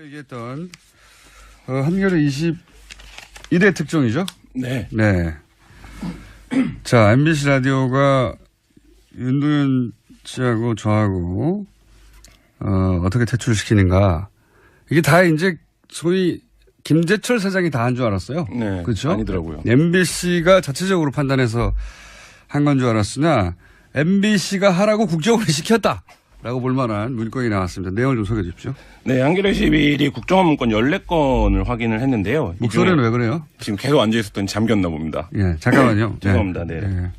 얘기했던 한겨레 21회 특종이죠? 네. 네. 자, MBC 라디오가 윤도현 씨하고 저하고 어떻게 퇴출시키는가. 이게 다 이제 소위 김재철 사장이 다 한 줄 알았어요. 네. 그렇죠? 아니더라고요. MBC가 자체적으로 판단해서 한 건 줄 알았으나 MBC가 하라고 국정원이 시켰다. 라고 볼 만한 문건이 나왔습니다. 내용을 좀 소개해 주십시오. 네, 한겨레 21이 국정원 문건 14건을 확인을 했는데요. 목소리는 왜 그래요? 지금 계속 앉아있었더니 잠겼나 봅니다. 예, 잠깐만요. 죄송합니다. 네. 예.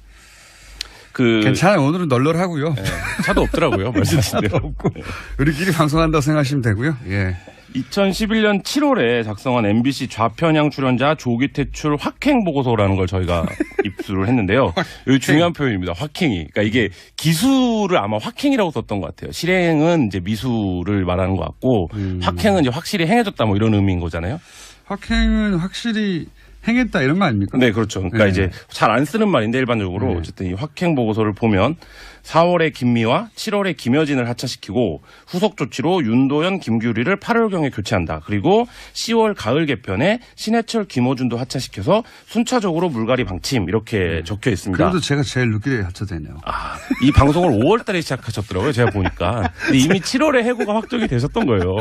그. 괜찮아요. 오늘은 널널하고요. 네, 차도 없더라고요. 말씀하신 대로. 없고. 우리끼리 방송한다고 생각하시면 되고요. 예. 2011년 7월에 작성한 MBC 좌편향 출연자 조기 퇴출 확행 보고서라는 걸 저희가 입수를 했는데요. 여기 중요한 표현입니다. 확행이. 그러니까 이게 기술을 아마 확행이라고 썼던 것 같아요. 실행은 이제 미수를 말하는 것 같고 확행은 이제 확실히 행해졌다 뭐 이런 의미인 거잖아요. 확행은 확실히 행했다 이런 거 아닙니까? 네, 그렇죠. 그러니까 네. 이제 잘 안 쓰는 말인데 일반적으로 네. 어쨌든 이 확행 보고서를 보면 4월에 김미화, 7월에 김여진을 하차시키고 후속 조치로 윤도현, 김규리를 8월경에 교체한다. 그리고 10월 가을 개편에 신해철, 김어준도 하차시켜서 순차적으로 물갈이 방침 이렇게 적혀 있습니다. 그래도 제가 제일 늦게 하차되네요. 아, 이 방송을 5월 달에 시작하셨더라고요. 제가 보니까. 근데 이미 7월에 해고가 확정이 되셨던 거예요.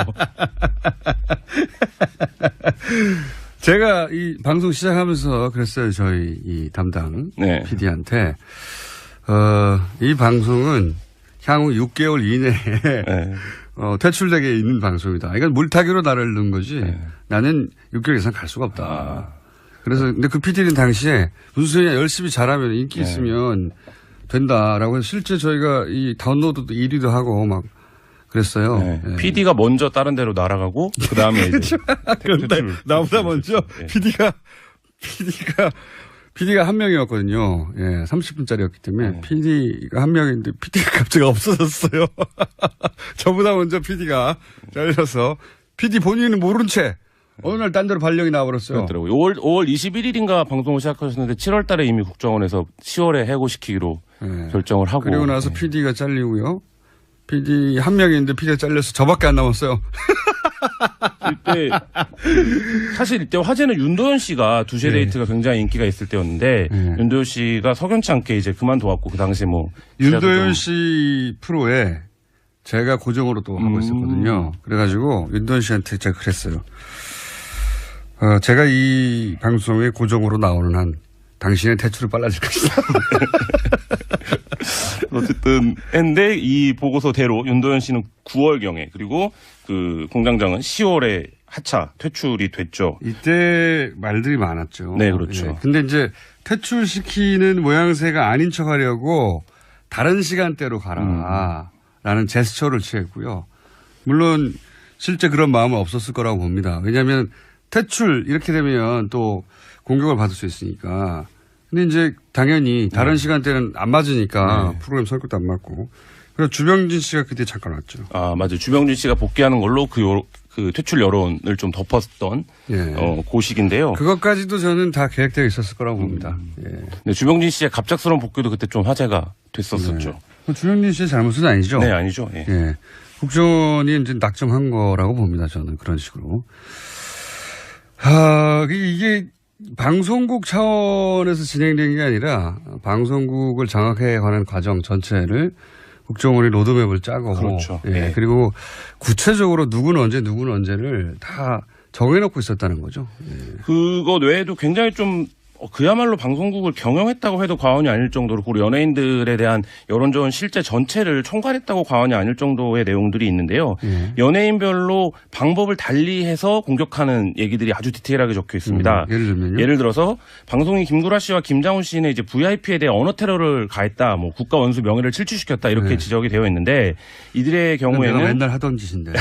제가 이 방송 시작하면서 그랬어요. 저희 이 담당 네. PD한테 이 방송은 향후 6개월 이내에 네. 퇴출되게 있는 방송이다. 이건 물타기로 나를 넣은 거지. 네. 나는 6개월 이상 갈 수가 없다. 그래서 근데 그 PD는 당시에 무슨 소리냐 열심히 잘하면 인기 있으면 된다라고 해서 실제 저희가 이 다운로드도 1위도 하고 막 그랬어요. 네. 예. PD가 먼저 다른 데로 날아가고 그 다음에 이제 그런데 나보다 먼저 네. PD가 한 명이었거든요. 예, 30분짜리였기 때문에 네. PD가 한 명인데 PD가 갑자기 없어졌어요. 저보다 먼저 PD가 잘려서 PD 본인은 모른 채 어느 날 딴 데로 발령이 나와버렸어요. 그렇더라고요. 5월 21일인가 방송을 시작하셨는데 7월 달에 이미 국정원에서 10월에 해고시키기로 네. 결정을 하고. 그리고 나서 네. PD가 잘리고요. PD 한 명인데 PD가 잘려서 저밖에 안 남았어요. 이때 사실 이때 화제는 윤도현 씨가 두시에 데이트가 굉장히 인기가 있을 때였는데 윤도현 씨가 석연치 않게 이제 그만둬왔고 그 당시에 뭐 윤도현 씨 프로에 제가 고정으로 또 하고 있었거든요. 그래가지고 윤도현 씨한테 제가 그랬어요. 제가 이 방송에 고정으로 나오는 한 당신의 퇴출을 빨라질 것이다. 어쨌든 했는데 이 보고서대로 윤도현 씨는 9월경에 그리고 그 공장장은 10월에 하차 퇴출이 됐죠. 이때 말들이 많았죠. 네, 그렇죠. 예. 근데 이제 퇴출시키는 모양새가 아닌 척 하려고 다른 시간대로 가라. 라는 제스처를 취했고요. 물론 실제 그런 마음은 없었을 거라고 봅니다. 왜냐하면 퇴출 이렇게 되면 또 공격을 받을 수 있으니까. 근데 이제 당연히 다른 시간대는 안 맞으니까 프로그램 성격도 안 맞고. 그래서 주병진 씨가 그때 잠깐 왔죠. 아, 맞아요. 주병진 씨가 복귀하는 걸로 그 퇴출 여론을 좀 덮었던 그 시기인데요. 그것까지도 저는 다 계획되어 있었을 거라고 봅니다. 예. 네, 주병진 씨의 갑작스러운 복귀도 그때 좀 화제가 됐었었죠. 네. 주병진 씨의 잘못은 아니죠? 네, 아니죠. 예. 예. 국정원이 이제 낙점한 거라고 봅니다. 저는 그런 식으로. 이게 방송국 차원에서 진행된 게 아니라 방송국을 장악해 가는 과정 전체를 국정원이 로드맵을 짜고. 그렇죠. 예. 네. 그리고 구체적으로 누구는 언제를 다 정해놓고 있었다는 거죠. 예. 그것 외에도 굉장히 좀 그야말로 방송국을 경영했다고 해도 과언이 아닐 정도로 그리고 연예인들에 대한 여론조원 실제 전체를 총괄했다고 과언이 아닐 정도의 내용들이 있는데요. 연예인별로 방법을 달리해서 공격하는 얘기들이 아주 디테일하게 적혀 있습니다. 예를 들면요? 예를 들어서 방송인 김구라 씨와 김장훈 씨는 이제 VIP에 대해 언어 테러를 가했다, 뭐 국가 원수 명예를 침취시켰다 이렇게 지적이 되어 있는데 이들의 경우에는 내가 맨날 하던 짓인데.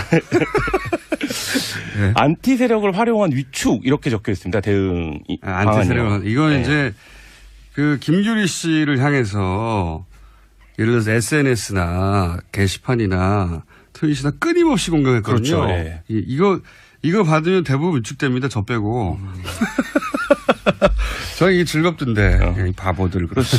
네. 안티 세력을 활용한 위축 이렇게 적혀 있습니다. 대응이. 안티 세력은 이건 네. 이제 그 김규리 씨를 향해서 예를 들어서 SNS나 게시판이나 트윗이나 끊임없이 공격했거든요. 그렇죠. 네. 이거 받으면 대부분 위축됩니다. 저 빼고. 저희 이게 즐겁던데 이 바보들 그래서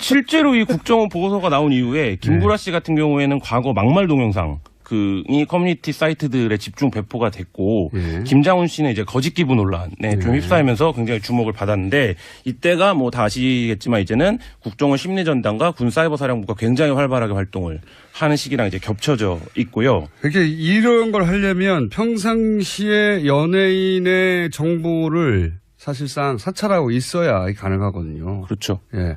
실제로 이 국정원 보고서가 나온 이후에 김구라 씨 같은 경우에는 과거 막말 동영상 이 커뮤니티 사이트들에 집중 배포가 됐고 예. 김장훈 씨는 이제 거짓 기부 논란에 좀 예. 휩싸이면서 굉장히 주목을 받았는데 이때가 뭐 다 아시겠지만 이제는 국정원 심리전단과 군사이버사령부가 굉장히 활발하게 활동을 하는 시기랑 이제 겹쳐져 있고요. 이렇게 이런 걸 하려면 평상시에 연예인의 정보를 사실상 사찰하고 있어야 가능하거든요. 그렇죠. 예.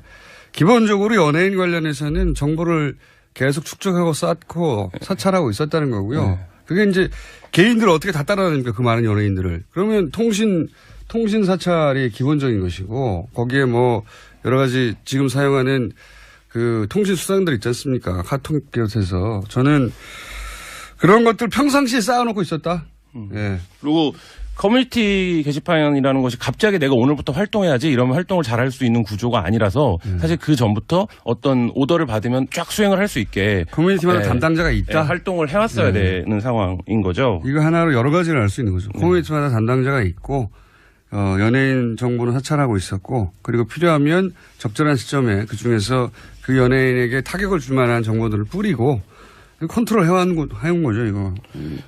기본적으로 연예인 관련해서는 정보를 계속 축적하고 쌓고 사찰하고 있었다는 거고요. 네. 그게 이제 개인들을 어떻게 다 따라다닙니까? 그 많은 연예인들을. 그러면 통신 사찰이 기본적인 것이고 거기에 뭐 여러 가지 지금 사용하는 그 통신 수단들 있지 않습니까? 카톡 비롯해서 저는 그런 것들 평상시에 쌓아놓고 있었다. 예. 그리고 커뮤니티 게시판이라는 것이 갑자기 내가 오늘부터 활동해야지 이러면 활동을 잘할 수 있는 구조가 아니라서 사실 그 전부터 어떤 오더를 받으면 쫙 수행을 할 수 있게 커뮤니티마다 담당자가 있다. 활동을 해왔어야 되는 상황인 거죠. 이거 하나로 여러 가지를 알 수 있는 거죠. 커뮤니티마다 담당자가 있고 연예인 정보는 사찰하고 있었고 그리고 필요하면 적절한 시점에 그중에서 그 연예인에게 타격을 줄 만한 정보들을 뿌리고 컨트롤 해온 거죠, 이거.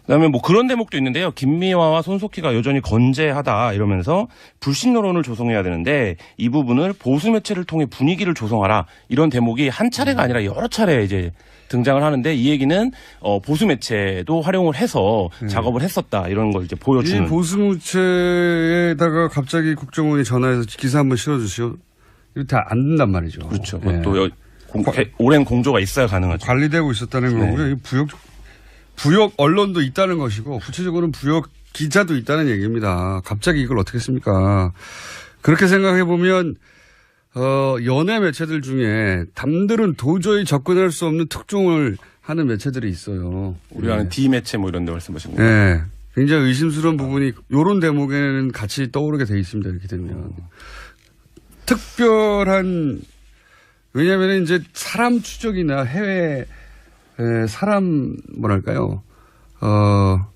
그다음에 뭐 그런 대목도 있는데요. 김미화와 손석희가 여전히 건재하다 이러면서 불신 여론을 조성해야 되는데 이 부분을 보수 매체를 통해 분위기를 조성하라 이런 대목이 한 차례가 아니라 여러 차례 이제 등장을 하는데 이 얘기는 보수 매체도 활용을 해서 작업을 했었다 이런 걸 이제 보여주는. 이 보수 매체에다가 갑자기 국정원이 전화해서 기사 한번 실어주시오. 이거 다 안 된단 말이죠. 그렇죠. 예. 또 오랜 공조가 있어야 가능하죠. 관리되고 있었다는 거고요. 이 부역 언론도 있다는 것이고 구체적으로는 부역 기자도 있다는 얘기입니다. 갑자기 이걸 어떻게 했습니까? 그렇게 생각해 보면 연예 매체들 중에 남들은 도저히 접근할 수 없는 특종을 하는 매체들이 있어요. 우리가 아는 D 매체 뭐 이런 데 말씀하신 거예요. 네. 굉장히 의심스러운 부분이 이런 대목에는 같이 떠오르게 돼 있습니다. 이렇게 되면. 특별한 왜냐하면 이제 사람 추적이나 해외 사람 뭐랄까요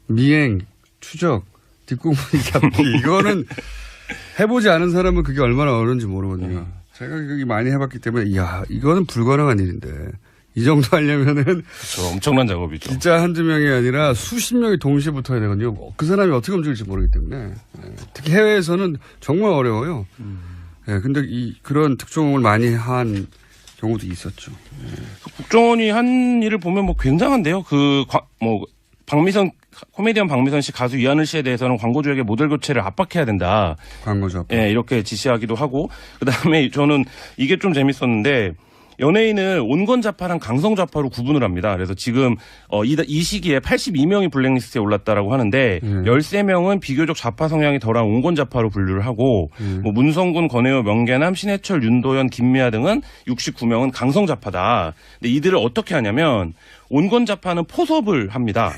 미행 추적 뒷공무니 잡기 이거는 해보지 않은 사람은 그게 얼마나 어려운지 모르거든요. 제가 그게 많이 해봤기 때문에 이야 이거는 불가능한 일인데 이 정도 하려면은 그렇죠. 엄청난 작업이죠. 진짜 한두 명이 아니라 수십 명이 동시에 붙어야 되거든요. 그 사람이 어떻게 움직일지 모르기 때문에 특히 해외에서는 정말 어려워요. 근데 그런 특종을 많이 한 경우도 있었죠. 국정원이 한 일을 보면 뭐 굉장한데요. 코미디언 박미선 씨, 가수 이하늘 씨에 대해서는 광고주에게 모델 교체를 압박해야 된다. 광고죠. 예, 이렇게 지시하기도 하고. 그다음에 저는 이게 좀 재밌었는데 연예인을 온건좌파랑 강성좌파로 구분을 합니다. 그래서 지금 이 시기에 82명이 블랙리스트에 올랐다라고 하는데 13명은 비교적 좌파 성향이 덜한 온건좌파로 분류를 하고 뭐 문성군, 권혜요, 명계남, 신해철, 윤도현, 김미아 등은 69명은 강성좌파다. 근데 이들을 어떻게 하냐면 온건좌파는 포섭을 합니다.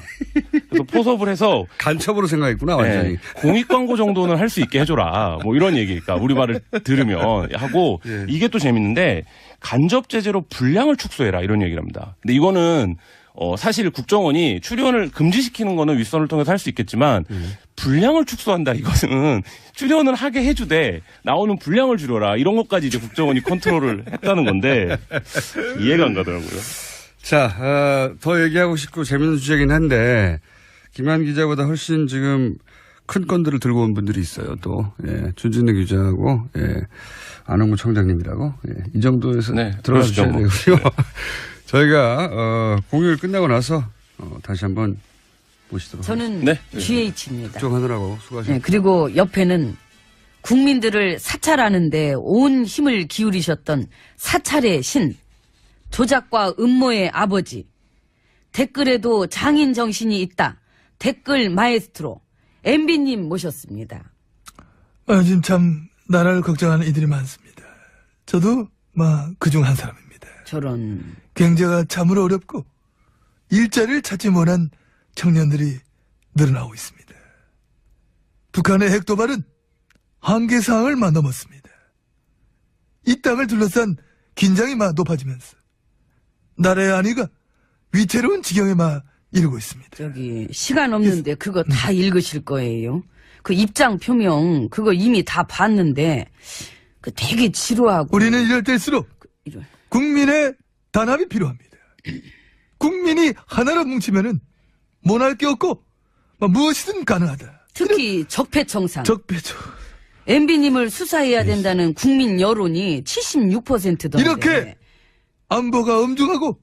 그래서 포섭을 해서 간첩으로 생각했구나 완전히. 공익 광고 정도는 할 수 있게 해줘라. 뭐 이런 얘기니까 우리 말을 들으면 하고 이게 또 재밌는데 간접 제재로 분량을 축소해라 이런 얘기를 합니다. 근데 이거는 사실 국정원이 출연을 금지시키는 거는 윗선을 통해서 할 수 있겠지만 분량을 축소한다 이것은 출연을 하게 해주되 나오는 분량을 줄여라 이런 것까지 이제 국정원이 컨트롤을 했다는 건데 이해가 안 가더라고요. 자, 더 얘기하고 싶고 재밌는 주제긴 한데 김한 기자보다 훨씬 지금 큰 건들을 들고 온 분들이 있어요. 또 준진우 기자하고 안홍구 청장님이라고 이 정도에서 들어가 주셔야 되고요. 저희가 공휴일 끝나고 나서 다시 한번 보시도록 저는 GH입니다. 쭉 하느라고 수고하셨습니다. 그리고 옆에는 국민들을 사찰하는데 온 힘을 기울이셨던 사찰의 신, 조작과 음모의 아버지, 댓글에도 장인 정신이 있다. 댓글 마에스트로 MB님 모셨습니다. 요즘 참 나라를 걱정하는 이들이 많습니다. 저도 그중 한 사람입니다. 저런. 경제가 참으로 어렵고 일자리를 찾지 못한 청년들이 늘어나고 있습니다. 북한의 핵도발은 한계사항을 넘었습니다. 이 땅을 둘러싼 긴장이 높아지면서 나라의 안위가 위태로운 지경에 이르고 있습니다. 시간 없는데 그거 다 읽으실 거예요. 그 입장 표명 그거 이미 다 봤는데 그 되게 지루하고. 우리는 이럴 때일수록 국민의 단합이 필요합니다. 국민이 하나로 뭉치면은 못할 게 없고 무엇이든 가능하다. 특히 적폐청산. 적폐죠. MB님을 수사해야 된다는 국민 여론이 76%던데. 이렇게 안보가 엄중하고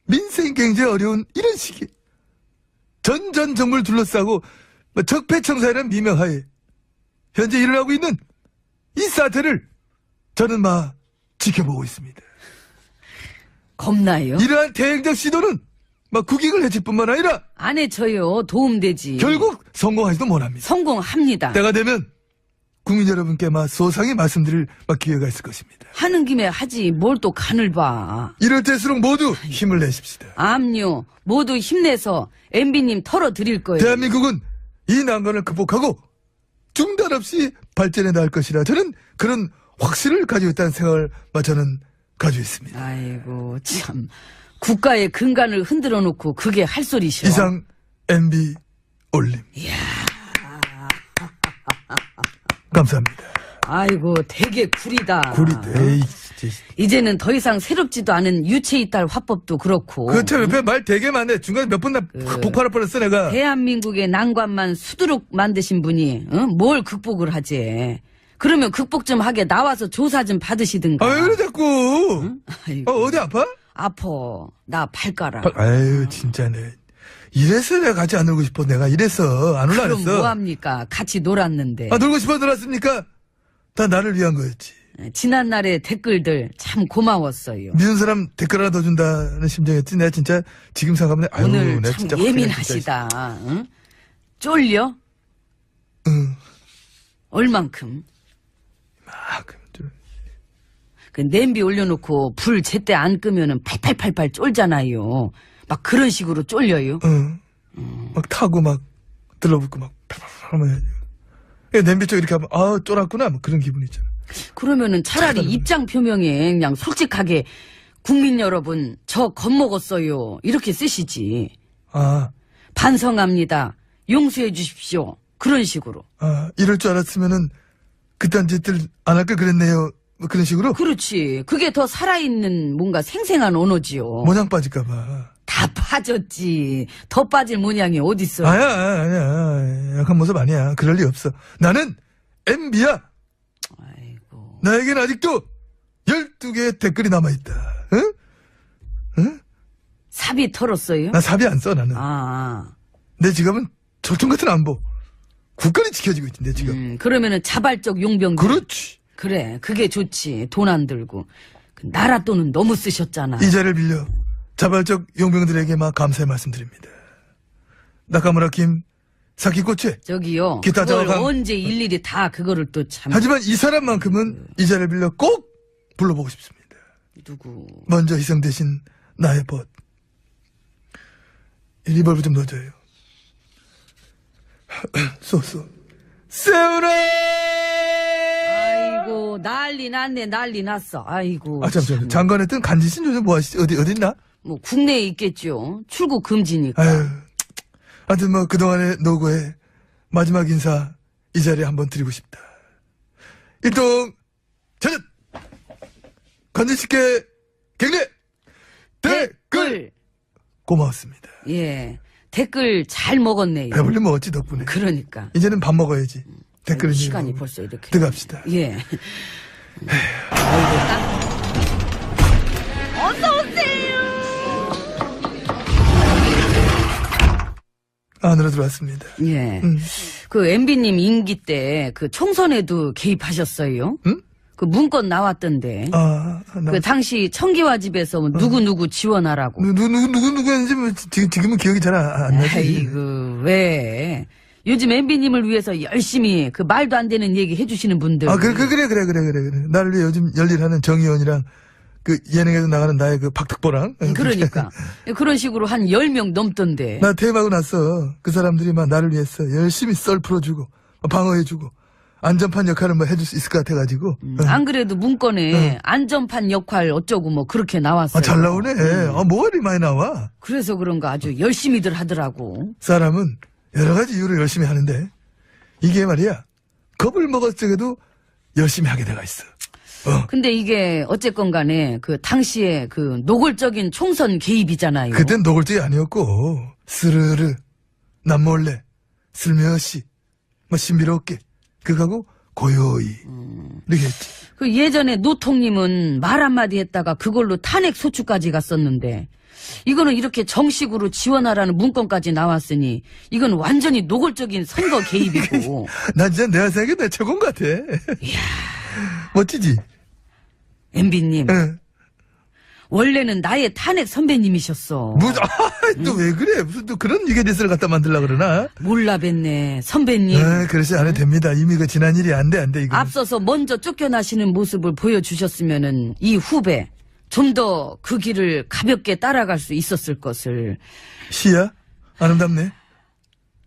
민생 경제 어려운 이런 시기 전 정부를 둘러싸고 적폐청산이라는 미명하에 현재 일어나고 있는 이 사태를 저는 지켜보고 있습니다. 겁나요? 이러한 대행적 시도는 국익을 해칠 뿐만 아니라 안 해쳐요. 도움되지. 결국 성공하지도 못합니다. 성공합니다. 때가 되면 국민 여러분께 소상히 말씀드릴 기회가 있을 것입니다. 하는 김에 하지 뭘 또 간을 봐. 이럴 때일수록 모두 힘을 내십시다. 암요. 모두 힘내서 MB님 털어드릴 거예요. 대한민국은 이 난관을 극복하고 중단 없이 발전해 나갈 것이라 저는 그런 확신을 가지고 있다는 생각을 저는 가지고 있습니다. 아이고 참. 국가의 근간을 흔들어 놓고 그게 할 소리셔. 이상 MB 올림. 감사합니다. 아이고 되게 구리다. 구리대. 이제는 더 이상 새롭지도 않은 유체이탈 화법도 그렇고. 그참 옆에 말 되게 많네. 중간에 몇 번 폭발할 뻔했어 내가. 대한민국의 난관만 수두룩 만드신 분이 뭘 극복을 하지. 그러면 극복 좀 하게 나와서 조사 좀 받으시든가. 왜 그래 자꾸. 아이고, 어디 아파? 아파. 나 발가락. 아유 진짜네. 이래서 내가 같이 안 놀고 싶어. 내가 이래서 안 올라 그럼 그랬어. 뭐합니까? 같이 놀았는데. 놀고 싶어 놀았습니까? 다 나를 위한 거였지. 지난날의 댓글들 참 고마웠어요. 믿는 사람 댓글 하나 더 준다는 심정이었지. 내가 진짜 지금 생각하면 아유, 오늘 내가 참 진짜 예민하시다. 응? 쫄려? 응. 얼만큼? 좀. 그 냄비 올려놓고 불 제때 안 끄면은 팔팔팔팔 쫄잖아요. 막 그런 식으로 쫄려요. 응. 막 타고 들러붙고 팔팔팔 하면 냄비 쪽 이렇게 하면 쫄았구나 그런 기분이 있잖아. 그러면은 차라리 입장 표명에 그냥 솔직하게 국민 여러분 저 겁먹었어요 이렇게 쓰시지. 반성합니다. 용서해 주십시오. 그런 식으로. 이럴 줄 알았으면은 그딴 짓들 안 할 걸 그랬네요. 그런 식으로. 그렇지. 그게 더 살아있는 뭔가 생생한 언어지요. 모양 빠질까봐. 다 빠졌지. 더 빠질 모양이 어딨어. 아니야. 약한 모습 아니야. 그럴 리 없어. 나는 MB야. 아이고. 나에겐 아직도 12개의 댓글이 남아있다. 응? 삽이 털었어요? 나 사비 안 써, 나는. 내 지갑은 저총 같은 안보. 국가리 지켜지고 있지, 내 지갑. 그러면은 자발적 용병. 그렇지. 그래, 그게 좋지. 돈 안 들고. 그 나라 돈은 너무 쓰셨잖아. 이 자리를 빌려 자발적 용병들에게 감사의 말씀드립니다. 나카무라 김 사키코체. 저기요. 기타 그걸 저항. 언제 일일이 다 그거를 또 참. 하지만 이 사람만큼은 이 자리를 빌려 꼭 불러보고 싶습니다. 누구. 먼저 희생되신 나의 벗. 이 리벌브 좀 넣어줘요. 쏘. 세우라! 아이고, 난리 났네, 난리 났어. 아이고. 잠시만요. 장관의 뜬 간지신 요즘 뭐 하시지? 어딨나? 뭐, 국내에 있겠죠. 출국 금지니까. 아유. 하여튼 그동안의 노고에 마지막 인사 이 자리에 한번 드리고 싶다. 일동, 저녁! 건진씨께 격려! 댓글! 고마웠습니다. 예. 댓글 잘 먹었네요. 배불리 먹었지, 덕분에. 그러니까. 이제는 밥 먹어야지. 댓글은 시간이 이거 벌써 이렇게. 들어갑시다. 예. 아이고, 안으로 들어왔습니다. 예. 그 MB님 임기 때 그 총선에도 개입하셨어요? 응? 그 문건 나왔던데. 그 당시 청기화 집에서 누구 지원하라고. 누구였는지 지금은 기억이 잘 안 나지. 아이고, 왜? 요즘 MB님을 위해서 열심히 그 말도 안 되는 얘기 해주시는 분들. 그래. 나를 위해 요즘 열일하는 정의원이랑 그 예능에도 나가는 나의 그 박특보랑. 그러니까. 그런 식으로 한 10명 넘던데. 나 퇴임하고 나서 그 사람들이 나를 위해서 열심히 썰 풀어주고 방어해주고 안전판 역할을 해줄 수 있을 것 같아가지고. 안 그래도 문건에 안전판 역할 어쩌고 그렇게 나왔어요. 잘 나오네. 뭐가 이리 많이 나와. 그래서 그런가 아주 열심히들 하더라고. 사람은 여러 가지 이유로 열심히 하는데 이게 말이야 겁을 먹었을 적에도 열심히 하게 돼가 있어. 근데 이게 어쨌건 간에 그 당시에 그 노골적인 총선 개입이잖아요. 그땐 노골적이 아니었고 스르르 남몰래 슬며시 뭐 신비롭게 그하고 고요히 이렇게 했지. 그 예전에 노통님은 말 한마디 했다가 그걸로 탄핵 소추까지 갔었는데 이거는 이렇게 정식으로 지원하라는 문건까지 나왔으니 이건 완전히 노골적인 선거 개입이고. 나 진짜 내가 생각해 내 최고인 것 같아. 멋지지? MB님 응. 원래는 나의 탄핵 선배님이셨어. 또 왜 그래? 무슨 또 그런 유괴리스를 갖다 만들려고 그러나? 몰라 뵀네 선배님. 그러지 않아도 됩니다. 이미 그 지난 일이 안 돼, 이거. 앞서서 먼저 쫓겨나시는 모습을 보여주셨으면은 이 후배 좀 더 그 길을 가볍게 따라갈 수 있었을 것을. 시야? 아름답네.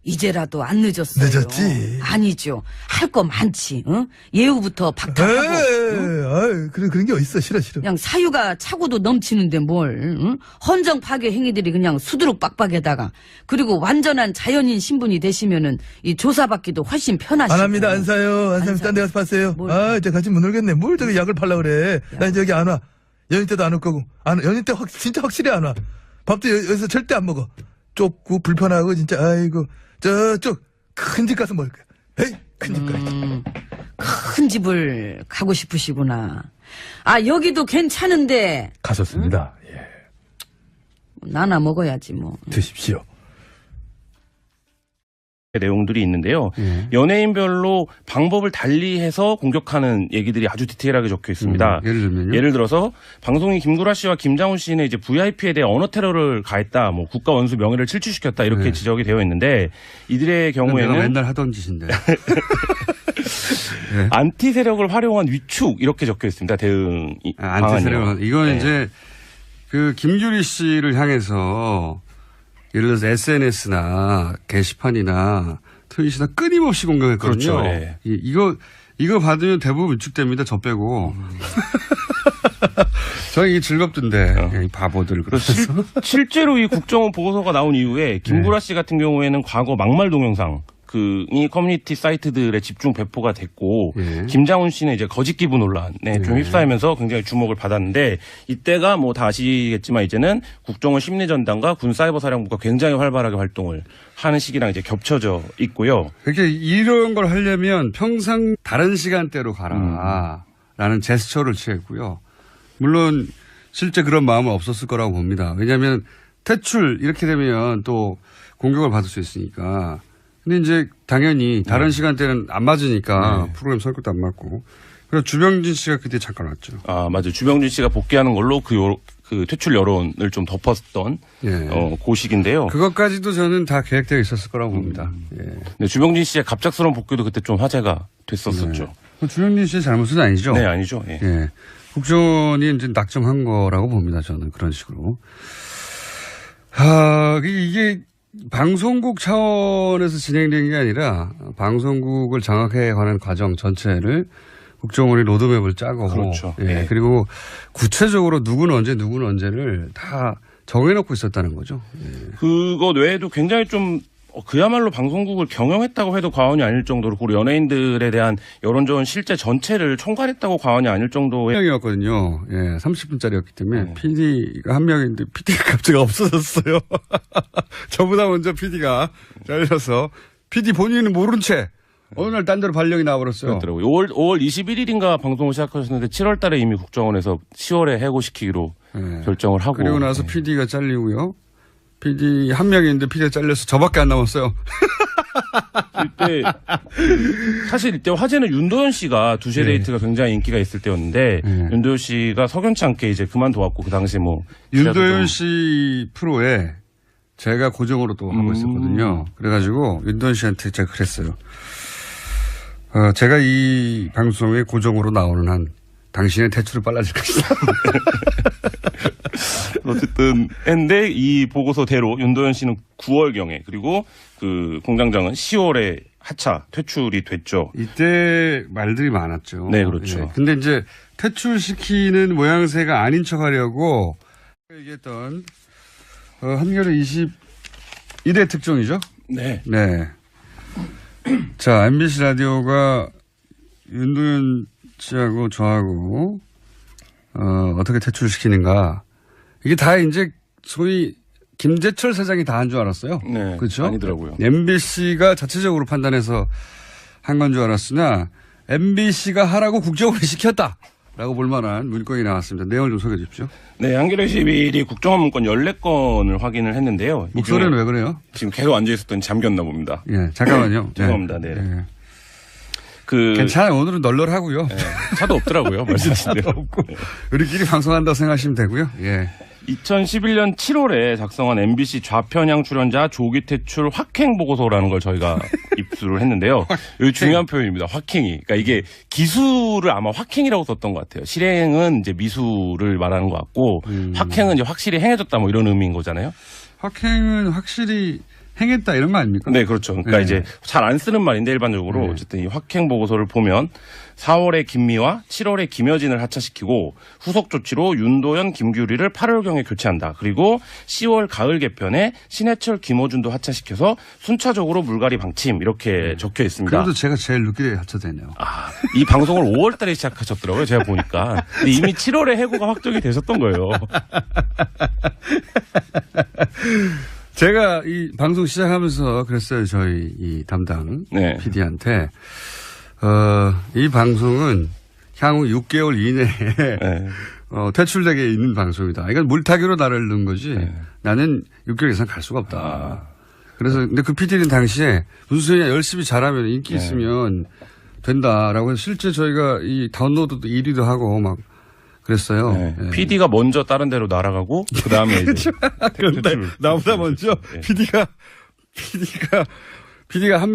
이제라도 안 늦었어요. 늦었지. 아니죠. 할 거 많지. 응? 예우부터 박탈하고. 응? 그런 게 어딨어. 싫어. 그냥 사유가 차고도 넘치는데 뭘. 응? 헌정 파괴 행위들이 그냥 수두룩 빡빡에다가. 그리고 완전한 자연인 신분이 되시면은 이 조사받기도 훨씬 편하시고. 안 합니다. 안 사요. 안 사면 사. 딴 데 가서 파세요. 뭘. 이제 같이 못 놀겠네. 뭘 저기 약을 팔라 그래. 나 이제 여기 안 와. 연휴 때도 안 올 거고. 연휴 때 진짜 확실히 안 와. 밥도 여기서 절대 안 먹어. 좁고 불편하고 진짜 아이고. 저쪽 큰 집 가서 먹을 거야. 에이, 큰 집 가야지. 큰 집을 가고 싶으시구나. 아, 여기도 괜찮은데. 가셨습니다. 예. 나나 먹어야지 뭐. 드십시오. 내용들이 있는데요. 연예인별로 방법을 달리해서 공격하는 얘기들이 아주 디테일하게 적혀 있습니다. 예를 들면요? 예를 들어서 방송인 김구라 씨와 김장훈 씨는 이제 VIP에 대해 언어 테러를 가했다, 뭐 국가 원수 명예를 침취시켰다 이렇게 네. 지적이 되어 있는데 이들의 내가 경우에는 맨날 하던 짓인데. 안티 세력을 활용한 위축 이렇게 적혀 있습니다. 대응 안티 세력은 이건 네. 이제 그 김규리 씨를 향해서 예를 들어서 SNS나 게시판이나 트윗이나 끊임없이 공격했거든요. 그렇죠. 예. 이거 받으면 대부분 위축됩니다. 저 빼고. 저는 이게 즐겁던데. 이 바보들. 그래서 실제로 이 국정원 보고서가 나온 이후에 김구라 씨 같은 경우에는 과거 막말 동영상 이 커뮤니티 사이트들에 집중 배포가 됐고 김장훈 씨는 이제 거짓 기부 논란에 좀 휩싸이면서 굉장히 주목을 받았는데 이때가 뭐 다 아시겠지만 이제는 국정원 심리전단과 군사이버사령부가 굉장히 활발하게 활동을 하는 시기랑 이제 겹쳐져 있고요. 그렇게 이런 걸 하려면 평상 다른 시간대로 가라. 라는 제스처를 취했고요. 물론 실제 그런 마음은 없었을 거라고 봅니다. 왜냐하면 퇴출 이렇게 되면 또 공격을 받을 수 있으니까. 근데 이제 당연히 다른 시간대는 안 맞으니까 프로그램 성격도 안 맞고. 그래서 주병진 씨가 그때 잠깐 왔죠. 아, 맞아요. 주병진 씨가 복귀하는 걸로 그 퇴출 여론을 좀 덮었던 그 시기인데요. 그것까지도 저는 다 계획되어 있었을 거라고 봅니다. 네, 주병진 씨의 갑작스러운 복귀도 그때 좀 화제가 됐었었죠. 주병진 씨의 잘못은 아니죠? 네, 아니죠. 예. 예. 국정원이 이제 낙점한 거라고 봅니다. 저는 그런 식으로. 이게 방송국 차원에서 진행된 게 아니라 방송국을 장악해 가는 과정 전체를 국정원이 로드맵을 짜고. 그렇죠. 예. 그리고 구체적으로 누구는 언제를 다 정해놓고 있었다는 거죠. 예. 그것 외에도 굉장히 좀 그야말로 방송국을 경영했다고 해도 과언이 아닐 정도로 그리고 연예인들에 대한 여론조원 실제 전체를 총괄했다고 과언이 아닐 정도의 명이었거든요. 예, 30분짜리였기 때문에 PD가 한 명인데 PD가 갑자기 없어졌어요. 저보다 먼저 PD가 잘려서 PD 본인은 모른 채 어느 날 딴 데로 발령이 나와버렸어요. 그렇더라고요. 5월 21일인가 방송을 시작하셨는데 7월 달에 이미 국정원에서 10월에 해고시키기로 결정을 하고. 그리고 나서 PD가 잘리고요. PD 한 명인데 PD가 잘려서 저밖에 안 남았어요. 이때 사실 이때 화제는 윤도현 씨가 두세 데이트가 굉장히 인기가 있을 때였는데 윤도현 씨가 석연치 않게 이제 그만둬왔고 그 당시 뭐 윤도현 씨 프로에 제가 고정으로 또 하고 있었거든요. 그래가지고 윤도현 씨한테 제가 그랬어요. 제가 이 방송에 고정으로 나오는 한 당신의 퇴출을 빨라질 것이다. 어쨌든 했는데 이 보고서대로 윤도현 씨는 9월경에 그리고 그 공장장은 10월에 하차 퇴출이 됐죠. 이때 말들이 많았죠. 네, 그렇죠. 예. 근데 이제 퇴출시키는 모양새가 아닌 척하려고 얘기했던 한겨레 21회 특종이죠. 네. 네. 자, MBC 라디오가 윤도현 씨하고 저하고 어떻게 퇴출시키는가. 이게 다 이제 소위 김재철 사장이 다 한 줄 알았어요. 네. 그렇죠? 아니더라고요. MBC가 자체적으로 판단해서 한 건 줄 알았으나 MBC가 하라고 국정원이 시켰다라고 볼 만한 문건이 나왔습니다. 내용을 좀 소개해 주십시오. 네, 한겨레 21이 국정원 문건 14건을 확인을 했는데요. 이 목소리는 중에 왜 그래요? 지금 계속 앉아있었더니 잠겼나 봅니다. 예, 잠깐만요. 죄송합니다. 네. 그 괜찮아요. 오늘은 널널하고요. 네, 차도 없더라고요. 말씀하신 대로. 없고 우리끼리 방송한다고 생각하시면 되고요. 예. 2011년 7월에 작성한 MBC 좌편향 출연자 조기 퇴출 확행 보고서라는 걸 저희가 입수를 했는데요. 여기 중요한 표현입니다. 확행이. 그러니까 이게 기수를 아마 확행이라고 썼던 것 같아요. 실행은 이제 미수를 말하는 것 같고 확행은 이제 확실히 행해졌다 뭐 이런 의미인 거잖아요. 확행은 확실히 행했다 이런 거 아닙니까? 네, 그렇죠. 그러니까 네. 이제 잘 안 쓰는 말인데 일반적으로 네. 어쨌든 이 확행 보고서를 보면 4월에 김미화, 7월에 김여진을 하차시키고 후속 조치로 윤도현, 김규리를 8월경에 교체한다. 그리고 10월 가을 개편에 신해철, 김어준도 하차시켜서 순차적으로 물갈이 방침 이렇게 적혀 있습니다. 그래도 제가 제일 늦게 하차되네요. 아, 이 방송을 5월 달에 시작하셨더라고요. 제가 보니까. 근데 이미 7월에 해고가 확정이 되셨던 거예요. 제가 이 방송 시작하면서 그랬어요. 저희 이 담당 네. PD한테 이 방송은 향후 6개월 이내에 네. 퇴출되게 있는 방송이다. 이건 물타기로 나를 넣은 거지. 네. 나는 6개월 이상 갈 수가 없다. 그래서 근데 그 PD는 당시에 무슨 소리냐 열심히 잘하면 인기 네. 있으면 된다라고 해서 실제 저희가 이 다운로드도 1위도 하고 막 그랬어요. 네. 예. PD가 먼저 다른 데로 날아가고 그 다음에 이제 그런데 퇴출. 나보다 먼저 네. PD가 한